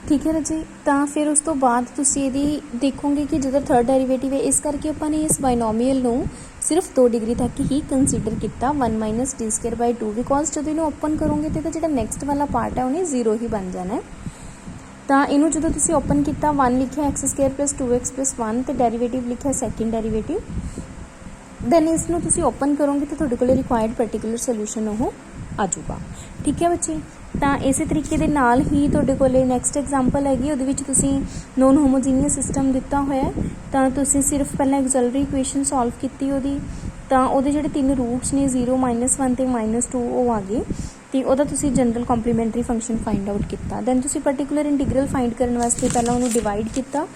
ठीक है राजे। तो फिर उस तो बाद तुसी इहदी देखोगे कि जो थर्ड डेरीवेटिव है, इस करके अपन ने इस बाइनोमीयल नूं सिर्फ 2 डिग्री तक ही कंसीडर किया 1 minus D square by 2 because जो इन्हों ओपन करोगे तो जो नैक्सट वाला पार्ट है उन्हें 0 ही बन जाना है। तो इनू जो तुसी ओपन किया 1 लिखा x square plus 2x plus 1 तो डेरीवेटिव लिखा सैकेंड डेरीवेटिव, दैन इसनूं तुसी ओपन करोगे तो तुहाडे कोल रिक्वायर्ड पर्टिकुलर सोल्यूशन वो आ जाऊगा। ठीक है बच्चे। तो इस तरीके दे नाल ही तुहाडे कोले नैक्सट एग्जाम्पल हैगी, उहदे विच तुसीं नॉन होमोजीनियस सिस्टम दिता होया है। तो तुसीं सिर्फ पहला एक्सलरी इक्वेशन सॉल्व की उहदी, तो उहदे जिहड़े 3 रूट्स ने 0 -1 ते -2 वो आ गए, तो वह तुसीं general complementary function find out किया। दैन तुसीं पर्टिकुलर इंटीग्रल फाइंड करने वास्ते पहला उन्होंने डिवाइड किया,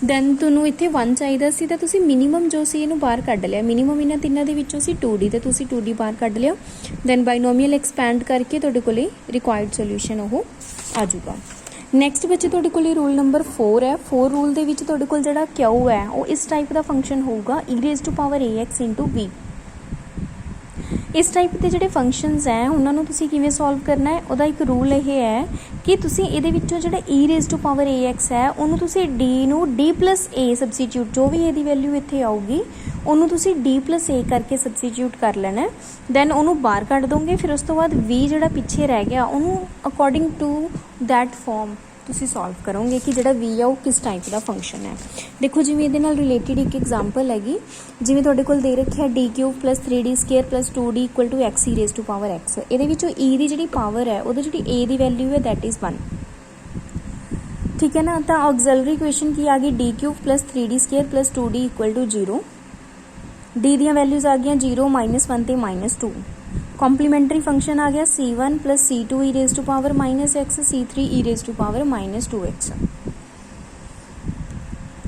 दैन तुहानूं इत्थे 1 चाहिदा सी तो तुसीं मिनीमम जो सी इहनूं बाहर कढ लिया। मिनीमम इन्हां तिन्नां दे विच्चों सी 2D, तो तुसीं 2D बाहर कढ लिया। दैन बाइनोमीयल एक्सपैंड करके तुहाडे कोले रिक्वायर्ड सोल्यूशन वो आ जाऊगा। नैक्सट बच्चे तुहाडे कोले रूल नंबर 4 है। 4 रूल दे विच तुहाडे कोल जिहड़ा क्यू है वो इस टाइप का फंक्शन होगा e⁻⁴ इंटू v। इस टाइप के जोड़े फंक्शनस हैं उन्होंने तुसीं किवें सॉल्व करना है, वह एक रूल यह है कि तुसीं इहदे विच्चों जिहड़ा e⁻⁴ है उन्होंने तुसीं d नूं d+a सबसीट्यूट जो भी इहदी वैल्यू इत्थे आऊगी उन्होंने तुसीं d+a करके सबसीट्यूट कर लेना है। दैन उन्होंने बाहर कढ दोगे, फिर उस तो बाद v जिहड़ा पिछे रह गया उन्होंने अकॉर्डिंग टू दैट फॉर्म तुसीं सॉल्व करोगे कि जिहड़ा v है वो किस टाइप का फंक्शन है। देखो जिवें इहदे नाल रिलेटेड एक एग्जाम्पल हैगी, जिवें तुहाडे कोल दे रखिया d³ plus 3d square plus 2d equal to x e⁻x। इहदे विचों e दी जिहड़ी पावर है उहदी जिहड़ी a दी वैल्यू है दैट इज़ 1। ठीक है ना। तो ऑक्सिलरी इक्वेशन की आ गई d³ plus 3d square plus 2d equal to 0। d दियां वैल्यूज़ आ गई 0 -1 ते -2। कॉम्पलीमेंटरी फंक्शन आ गया c1 plus c2 e⁻⁻x c3 e⁻⁻2x।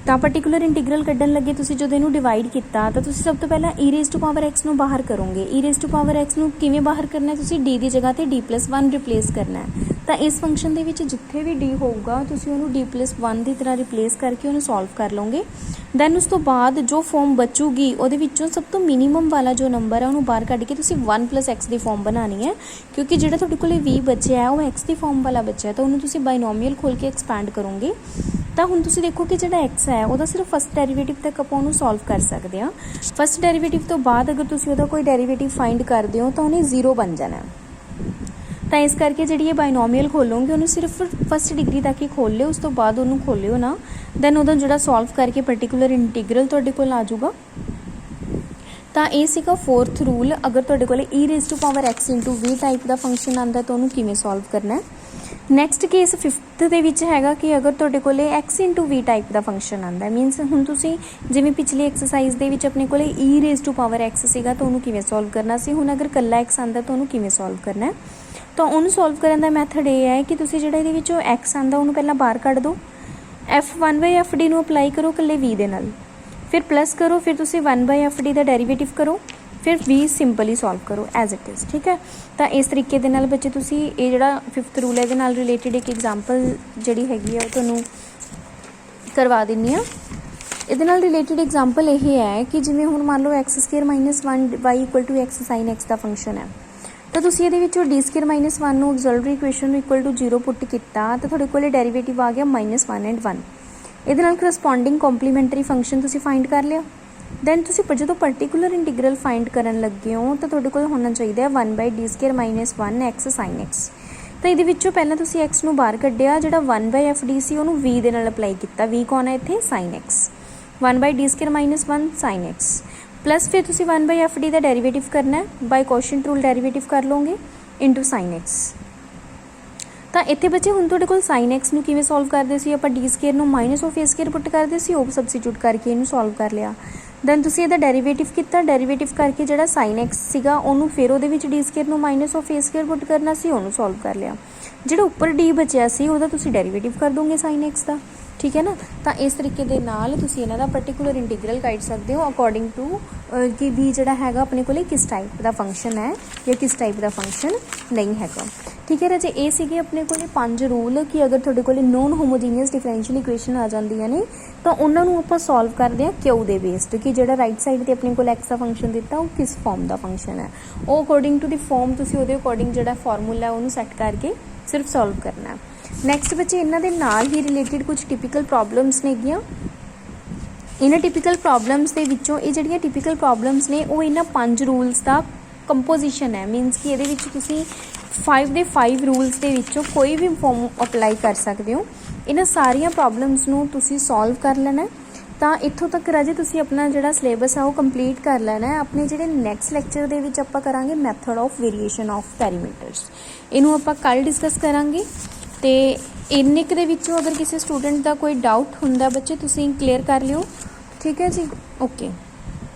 तो पर्टिकुलर इंटीग्रल कड्ढन लगे तुसीं जो इहनूं डिवाइड किया तो तुसीं सब तो पहला e⁻x नूं बाहर करोगे। e⁻x नूं किवें बाहर करना है, तुसीं d की जगह ते d+1 रिप्लेस करना है। तो इस फंक्शन दे विच जिथे भी d होगा तुसीं उहनूं d+1 की तरह रिप्लेस करके उन्हें सॉल्व कर लोगे। दैन उस तो बाद जो फॉर्म बचूगी उहदे विच्चों सब तो मिनीमम वाला जो नंबर है उन्होंने बाहर कढ़ के तुसीं 1 + x की फॉर्म बनानी है, क्योंकि जिहड़ा तुहाडे कोल v बचिया है वो x की फॉर्म वाला बचा है। तो उन्होंने तुसीं बाइनोमीयल खोल के एक्सपैंड करोगे। तो हुण तुसीं देखो कि जिहड़ा x है वह सिर्फ फस्ट डेरीवेटिव तक आपां उहनूं सॉल्व कर सकते हैं। फस्ट डेरीवेटिव तो बाद अगर तुसीं उहदा कोई डेरीवेटिव फाइंड करते हो तो उन्हें 0 बन जाना है। तो इस करके जी बाइनोमीयल खोलोगे उन्होंने सिर्फ फस्ट डिग्री तक ही खोल लियो, उस तो बाद उन्होंने खोलियो ना। दैन उहदा जिहड़ा सॉल्व करके पर्टिकुलर इंटीग्रल तुहाडे कोल आ जाऊगा। तो ये सीगा 4th रूल। अगर तुहाडे कोल e⁻x इंटू v टाइप का फंक्शन आता तो उन्होंने किवें सॉल्व करना है। नैक्सट केस 5th दे विच हैगा कि अगर तुहाडे कोल x इंटू v टाइप का फंक्शन आता है, मीनस हुण तुसीं जिवें पिछली एक्सरसाइज दे विच अपने कोल e⁻x सीगा तो उन्होंने किवें सॉल्व करना सी। हुण अगर कल्ला x आंदा तो उन्होंने किवें सॉल्व करना है। तो उन्होंने सॉल्व करने का मैथड ये है कि तुसीं जिहड़ा इहदे विचों x आंदा उन्होंने पहला बाहर कढ दो, f1/fd नूं अप्लाई करो कल्ले v दे नाल, फिर प्लस करो, फिर तुसीं 1/fd का डेरीवेटिव करो, फिर v सिंपली सॉल्व करो एज इट इज़। ठीक है। तो इस तरीके दे नाल बच्चे तुसीं ये जिहड़ा 5th रूल है इहदे नाल रिलेटेड एक एग्जाम्पल जिहड़ी हैगी है वो तुहानूं करवा दिंदी हां। इहदे नाल रिलेटेड एग्जाम्पल ये है कि जिवें हुण मान लो x² - 1 y equal to x sin x का फंक्शन है, तो तुसीं इहदे विचों d² - 1 नूं ऑक्सिलरी इक्वेशन नूं इक्वल टू 0 पुट किया तो तुहाडे कोल डेरीवेटिव आ गया -1 and 1। इहदे नाल करस्पॉन्डिंग कॉम्पलीमेंटरी फंक्शन तुसीं फाइंड कर लिया। दैन तुसीं जो पर्टिकुलर इंटीग्रल फाइंड करन लगे हो तो तुहाडे कोल होना चाहिए 1/d² - 1 x sin x। तो इहदे विचों पहला तुसीं x नूं बाहर कढिया, जिहड़ा 1/fd सी उहनूं v दे नाल अप्लाई किया। v कौन है इत्थे sin x, 1/d² - 1 sin x plus फिर तुसीं 1/fd का डेरीवेटिव करना है, बाय कोशेंट रूल डेरीवेटिव कर लोगे इंटू sin x। तो इत्थे बच्चे हुण तुहाडे कोल sin x नूं किवें सॉल्व करदे सी, आपां d² नूं -(a² पुट करदे सी, वो सबसीट्यूट करके इहनूं सॉल्व कर लिया। दैन तुसीं इहदा डेरीवेटिव किया, डेरीवेटिव करके जिहड़ा sin x सीगा उहनूं फिर उहदे विच d² नूं -(a² पुट करना सी, उहनूं सॉल्व कर लिया। जिहड़ा उपर d बचिया सी उहदा तुसीं डेरीवेटिव कर दोगे sin x का। ठीक है ना। तो इस तरीके दे नाल तुसीं इन्हां दा पर्टिकुलर इंटीग्रल कढ सकते हो अकॉर्डिंग टू कि भी जिहड़ा हैगा अपने कोले किस टाइप का फंक्शन है या किस टाइप का फंक्शन नहीं हैगा। ठीक है राजे। ये सीगे अपने कोले 5 रूल कि अगर तुहाडे कोले नॉन होमोजीनियस डिफरेंशियल इक्वेशन आ जांदियां ने तो उन्हां नूं आपां सॉल्व करदे हां क्यू दे बेस्ड कि जिहड़ा राइट साइड ते अपने कोल x का फंक्शन दिता वो किस फॉर्म का फंक्शन है, वो अकॉर्डिंग टू द फॉर्म तुसीं उहदे अकॉर्डिंग जिहड़ा फार्मूला है उहनूं सैट करके सिर्फ सॉल्व करना है। ਨੈਕਸਟ ਬੱਚੇ ਇਹਨਾਂ ਦੇ ਨਾਲ ਹੀ ਰਿਲੇਟਡ ਕੁਝ ਟਿਪੀਕਲ ਪ੍ਰੋਬਲਮਸ ਨੇਗੀਆਂ। ਇਹਨਾਂ ਟਿਪੀਕਲ ਪ੍ਰੋਬਲਮਸ ਦੇ ਵਿੱਚੋਂ ਇਹ ਜਿਹੜੀਆਂ ਟਿਪੀਕਲ ਪ੍ਰੋਬਲਮਸ ਨੇ ਉਹ ਇਹਨਾਂ 5 ਰੂਲਸ ਦਾ ਕੰਪੋਜੀਸ਼ਨ ਹੈ। ਮੀਨਸ ਕਿ ਇਹਦੇ ਵਿੱਚ ਤੁਸੀਂ 5 ਦੇ 5 ਰੂਲਸ ਦੇ ਵਿੱਚੋਂ ਕੋਈ ਵੀ ਫਾਰਮ ਅਪਲਾਈ ਕਰ ਸਕਦੇ ਹੋ। ਇਹਨਾਂ ਸਾਰੀਆਂ ਪ੍ਰੋਬਲਮਸ ਨੂੰ ਤੁਸੀਂ ਸੋਲਵ ਕਰ ਲੈਣਾ। ਤਾਂ ਇੱਥੋਂ ਤੱਕ ਰਾਜੇ ਤੁਸੀਂ ਆਪਣਾ ਜਿਹੜਾ ਸਿਲੇਬਸ ਆ ਉਹ ਕੰਪਲੀਟ ਕਰ ਲੈਣਾ ਹੈ। ਆਪਣੇ ਜਿਹੜੇ ਨੈਕਸਟ ਲੈਕਚਰ ਦੇ ਵਿੱਚ ਆਪਾਂ ਕਰਾਂਗੇ method of variation of parameters, ਇਹਨੂੰ ਆਪਾਂ ਕੱਲ੍ਹ ਡਿਸਕਸ ਕਰਾਂਗੇ। ਤੇ ਇੰਨੇ ਕੁ ਦੇ ਵਿੱਚੋਂ ਅਗਰ ਕਿਸੇ ਸਟੂਡੈਂਟ ਦਾ ਕੋਈ ਡਾਊਟ ਹੁੰਦਾ ਬੱਚੇ ਤੁਸੀਂ ਕਲੀਅਰ ਕਰ ਲਿਓ, ਠੀਕ ਹੈ ਜੀ, ਓਕੇ।